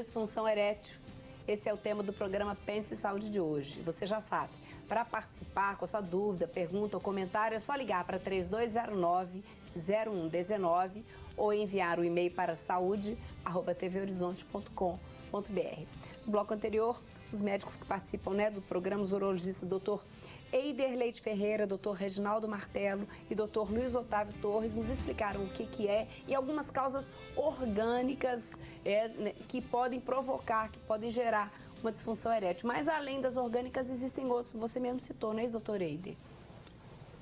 disfunção erétil. Esse é o tema do programa Pense em Saúde de hoje. Você já sabe, para participar com a sua dúvida, pergunta ou comentário, é só ligar para 3209-0119 ou enviar o e-mail para saúde@tvhorizonte.com.br. No bloco anterior, os médicos que participam do programa, os urologistas Dr. Eider Leite Ferreira, Dr. Reginaldo Martelo e Dr. Luiz Otávio Torres nos explicaram o que é e algumas causas orgânicas que podem provocar, que podem gerar uma disfunção erétil. Mas além das orgânicas, existem outros, você mesmo citou, não é isso, doutor Eider?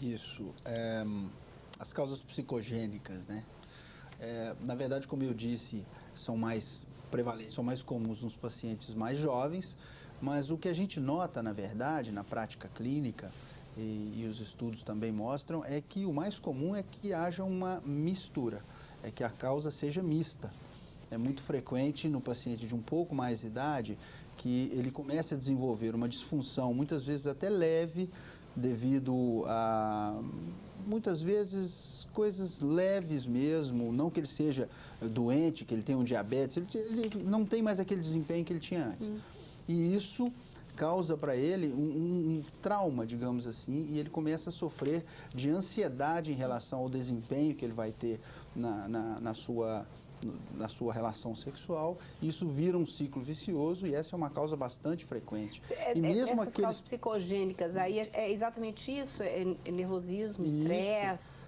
Isso, as causas psicogênicas, né? Na verdade, como eu disse, são mais prevalentes, são mais comuns nos pacientes mais jovens, mas o que a gente nota, na verdade, na prática clínica, e os estudos também mostram, é que o mais comum é que haja uma mistura, é que a causa seja mista. É muito frequente no paciente de um pouco mais de idade que ele comece a desenvolver uma disfunção, muitas vezes até leve, devido a, muitas vezes, coisas leves mesmo, não que ele seja doente, que ele tenha um diabetes, ele não tem mais aquele desempenho que ele tinha antes. E isso causa para ele um trauma, digamos assim, e ele começa a sofrer de ansiedade em relação ao desempenho que ele vai ter na sua relação sexual. Isso vira um ciclo vicioso e essa é uma causa bastante frequente. E mesmo essas causas psicogênicas, aí é exatamente isso? É nervosismo, estresse?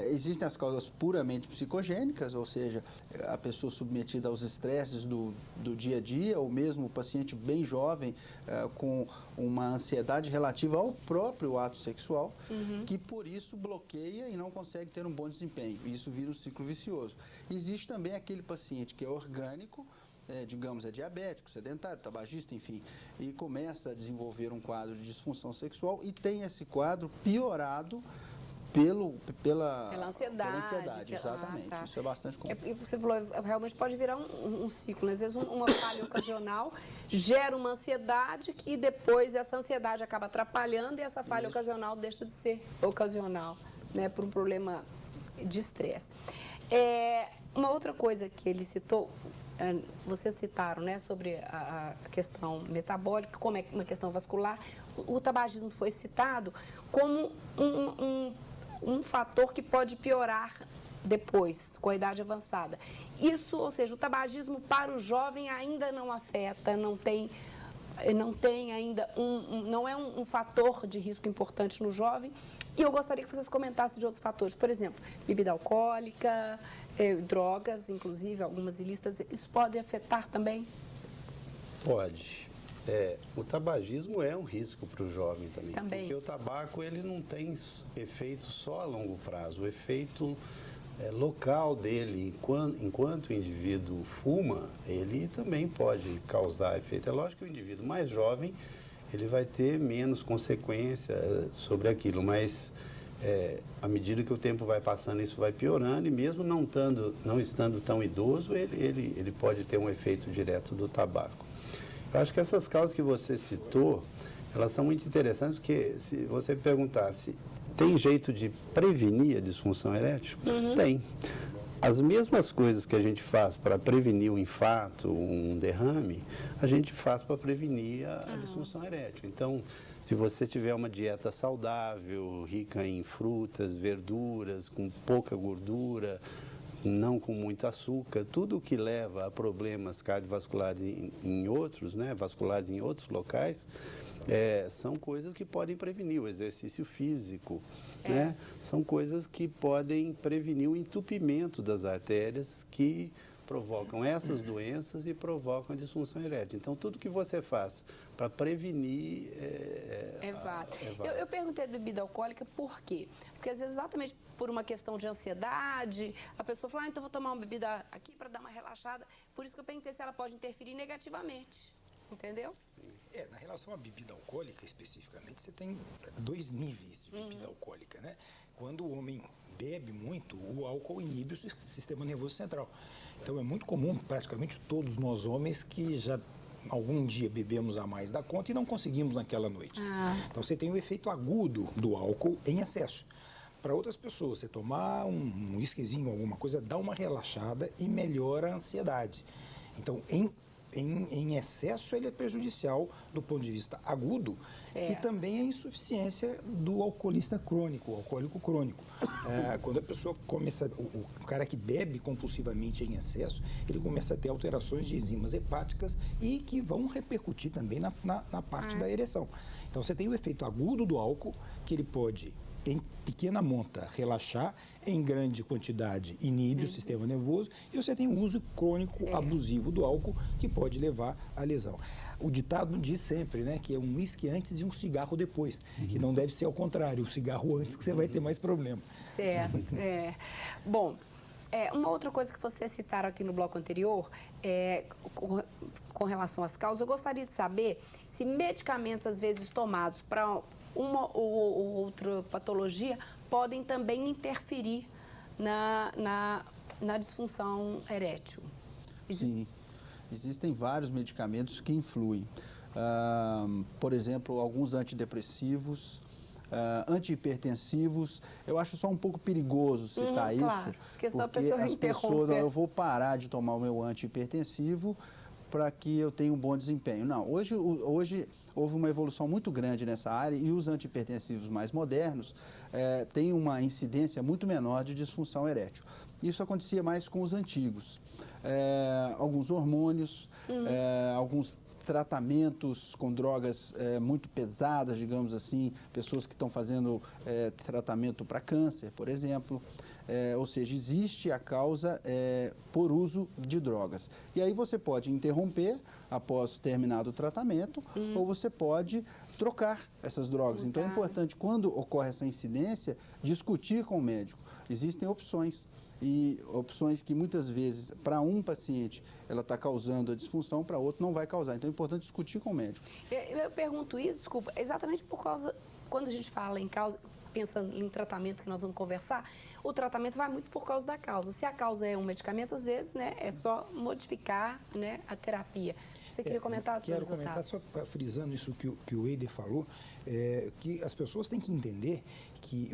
Existem as causas puramente psicogênicas, ou seja, a pessoa submetida aos estresses do dia a dia, ou mesmo o paciente bem jovem com uma ansiedade relativa ao próprio ato sexual, que por isso bloqueia e não consegue ter um bom desempenho. E isso vira um ciclo vicioso. Existe também aquele paciente que é orgânico, digamos, é diabético, sedentário, tabagista, enfim, e começa a desenvolver um quadro de disfunção sexual e tem esse quadro piorado pela ansiedade. Exatamente, isso é bastante comum. E você falou, realmente pode virar um ciclo, às vezes uma falha ocasional gera uma ansiedade que depois essa ansiedade acaba atrapalhando e essa falha ocasional deixa de ser ocasional, né, por um problema de estresse. Uma outra coisa que ele citou, vocês citaram, né, sobre a questão metabólica, como é uma questão vascular, o tabagismo foi citado como um fator que pode piorar depois, com a idade avançada. Isso, ou seja, o tabagismo para o jovem ainda não afeta, não tem ainda não é um fator de risco importante no jovem. E eu gostaria que vocês comentassem de outros fatores, por exemplo, bebida alcoólica, drogas, inclusive algumas ilícitas, isso pode afetar também? Pode. O tabagismo é um risco para o jovem também, porque o tabaco ele não tem efeito só a longo prazo, o efeito local dele, enquanto o indivíduo fuma, ele também pode causar efeito. É lógico que o indivíduo mais jovem, ele vai ter menos consequência sobre aquilo, mas à medida que o tempo vai passando, isso vai piorando, e mesmo não estando tão idoso, ele pode ter um efeito direto do tabaco. Eu acho que essas causas que você citou, elas são muito interessantes, porque se você perguntasse, tem jeito de prevenir a disfunção erétil? Tem. As mesmas coisas que a gente faz para prevenir um infarto, um derrame, a gente faz para prevenir a disfunção erétil. Então, se você tiver uma dieta saudável, rica em frutas, verduras, com pouca gordura, não com muito açúcar, tudo que leva a problemas cardiovasculares em outros, né, vasculares em outros locais, são coisas que podem prevenir. O exercício físico, né, são coisas que podem prevenir o entupimento das artérias que provocam essas doenças e provocam a disfunção erétil. Então, tudo que você faz para prevenir válido. Eu perguntei da bebida alcoólica por quê? Porque, às vezes, exatamente por uma questão de ansiedade, a pessoa fala, então vou tomar uma bebida aqui para dar uma relaxada. Por isso que eu perguntei se ela pode interferir negativamente. Entendeu? Na relação à bebida alcoólica, especificamente, você tem dois níveis de bebida alcoólica, né? Quando o homem bebe muito, o álcool inibe o sistema nervoso central. Então, é muito comum, praticamente todos nós homens, que já algum dia bebemos a mais da conta e não conseguimos naquela noite. Então, você tem o efeito agudo do álcool em excesso. Para outras pessoas, você tomar um whiskyzinho, alguma coisa, dá uma relaxada e melhora a ansiedade. Então, em em excesso ele é prejudicial do ponto de vista agudo e também a insuficiência do alcoolista crônico, o alcoólico crônico. Quando a pessoa começa, o cara que bebe compulsivamente em excesso, ele começa a ter alterações de enzimas hepáticas e que vão repercutir também na parte da ereção. Então você tem o efeito agudo do álcool, que ele pode, em pequena monta, relaxar, em grande quantidade inibe o sistema nervoso, e você tem o uso crônico abusivo do álcool, que pode levar à lesão. O ditado diz sempre, né, que é um uísque antes e um cigarro depois, que não deve ser ao contrário, o cigarro antes que você vai ter mais problema. Certo, Bom, uma outra coisa que vocês citaram aqui no bloco anterior, com relação às causas, eu gostaria de saber se medicamentos, às vezes, tomados para uma ou outra patologia podem também interferir na disfunção erétil. Sim, existem vários medicamentos que influem. Por exemplo, alguns antidepressivos, antihipertensivos. Eu acho só um pouco perigoso citar claro, isso, porque as pessoas, eu vou parar de tomar o meu antihipertensivo para que eu tenha um bom desempenho. Não, hoje houve uma evolução muito grande nessa área e os antihipertensivos mais modernos têm uma incidência muito menor de disfunção erétil. Isso acontecia mais com os antigos. Alguns hormônios, alguns tratamentos com drogas muito pesadas, digamos assim, pessoas que estão fazendo tratamento para câncer, por exemplo. Ou seja, existe a causa por uso de drogas. E aí você pode interromper após terminado o tratamento ou você pode trocar essas drogas. Então é importante, quando ocorre essa incidência, discutir com o médico. Existem opções, e opções que muitas vezes, para um paciente, ela está causando a disfunção, para outro não vai causar. Então é importante discutir com o médico. Eu pergunto isso, desculpa, exatamente por causa, quando a gente fala em causa, pensando em tratamento que nós vamos conversar, o tratamento vai muito por causa da causa. Se a causa é um medicamento, às vezes, né, é só modificar, né, a terapia. Você queria comentar? Quero comentar, só frisando isso que o Eider falou, que as pessoas têm que entender que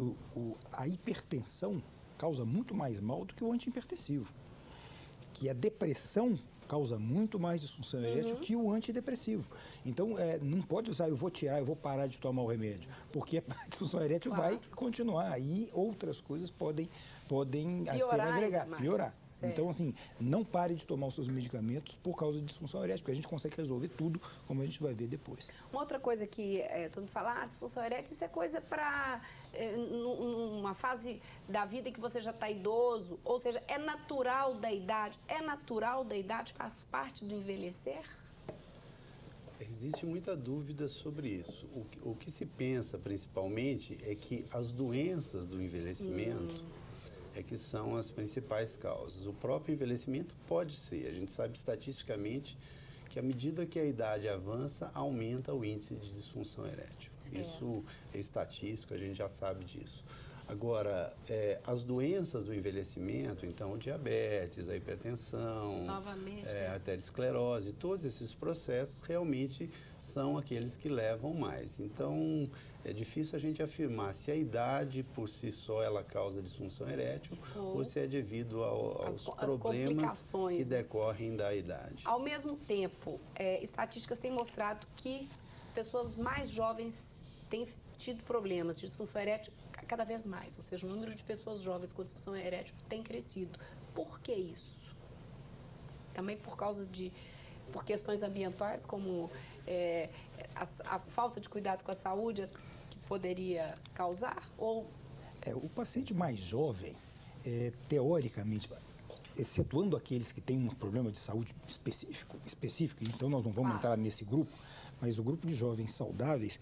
a hipertensão causa muito mais mal do que o antihipertensivo. Que a depressão causa muito mais disfunção erétil que o antidepressivo. Então, não pode usar, eu vou parar de tomar o remédio, porque a disfunção erétil vai continuar e outras coisas podem ser agregadas, piorar. Então, assim, não pare de tomar os seus medicamentos por causa de disfunção erétil, porque a gente consegue resolver tudo, como a gente vai ver depois. Uma outra coisa que todo mundo fala, disfunção erétil, isso é coisa para numa fase da vida em que você já está idoso, ou seja, é natural da idade, faz parte do envelhecer? Existe muita dúvida sobre isso. O que se pensa, principalmente, é que as doenças do envelhecimento que são as principais causas. O próprio envelhecimento pode ser. A gente sabe estatisticamente que à medida que a idade avança, aumenta o índice de disfunção erétil. Certo. Isso é estatístico, a gente já sabe disso. Agora, as doenças do envelhecimento, então o diabetes, a hipertensão, a arteriosclerose, todos esses processos realmente são aqueles que levam mais. Então, é difícil a gente afirmar se a idade por si só ela causa disfunção erétil ou se é devido aos problemas que decorrem da idade. Ao mesmo tempo, estatísticas têm mostrado que pessoas mais jovens têm tido problemas de disfunção erétil cada vez mais, ou seja, o número de pessoas jovens com disfunção erétil tem crescido. Por que isso? Também por questões ambientais, como a falta de cuidado com a saúde que poderia causar? Ou... O paciente mais jovem, teoricamente, excetuando aqueles que têm um problema de saúde específico, então nós não vamos entrar nesse grupo, mas o grupo de jovens saudáveis,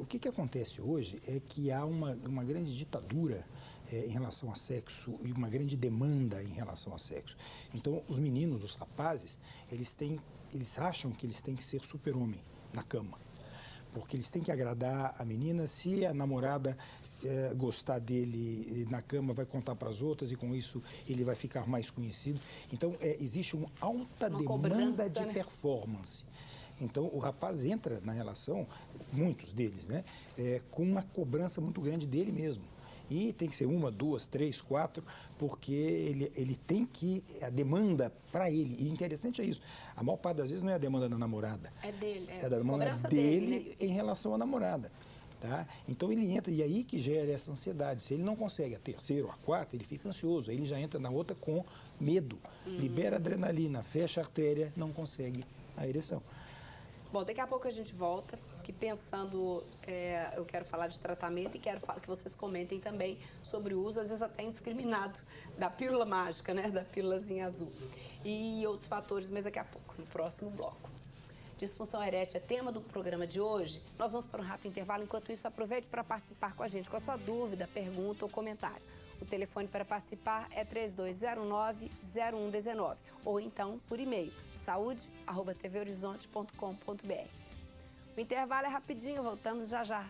o que acontece hoje é que há uma grande ditadura em relação a sexo e uma grande demanda em relação a sexo. Então, os meninos, os rapazes, eles acham que eles têm que ser super-homem na cama, porque eles têm que agradar a menina. Se a namorada gostar dele na cama, vai contar para as outras e com isso ele vai ficar mais conhecido. Então, existe uma alta demanda de performance. Então, o rapaz entra na relação, muitos deles, né, com uma cobrança muito grande dele mesmo. E tem que ser 1, 2, 3, 4, porque ele tem que, a demanda para ele, e interessante é isso, a maior parte das vezes não é a demanda da namorada. É dele, é da demanda dele, né? Em relação à namorada. Tá? Então ele entra, e aí que gera essa ansiedade. Se ele não consegue a terceira ou a quarta, ele fica ansioso, aí ele já entra na outra com medo. Libera adrenalina, fecha a artéria, não consegue a ereção. Bom, daqui a pouco a gente volta, que pensando, eu quero falar de tratamento e quero que vocês comentem também sobre o uso, às vezes até indiscriminado, da pílula mágica, né, da pílulazinha azul. E outros fatores, mas daqui a pouco, no próximo bloco. Disfunção erétil é tema do programa de hoje. Nós vamos para um rápido intervalo. Enquanto isso, aproveite para participar com a gente com a sua dúvida, pergunta ou comentário. O telefone para participar é 3209-0119 ou então por e-mail saude@tvhorizonte.com.br. O intervalo é rapidinho, voltamos já já.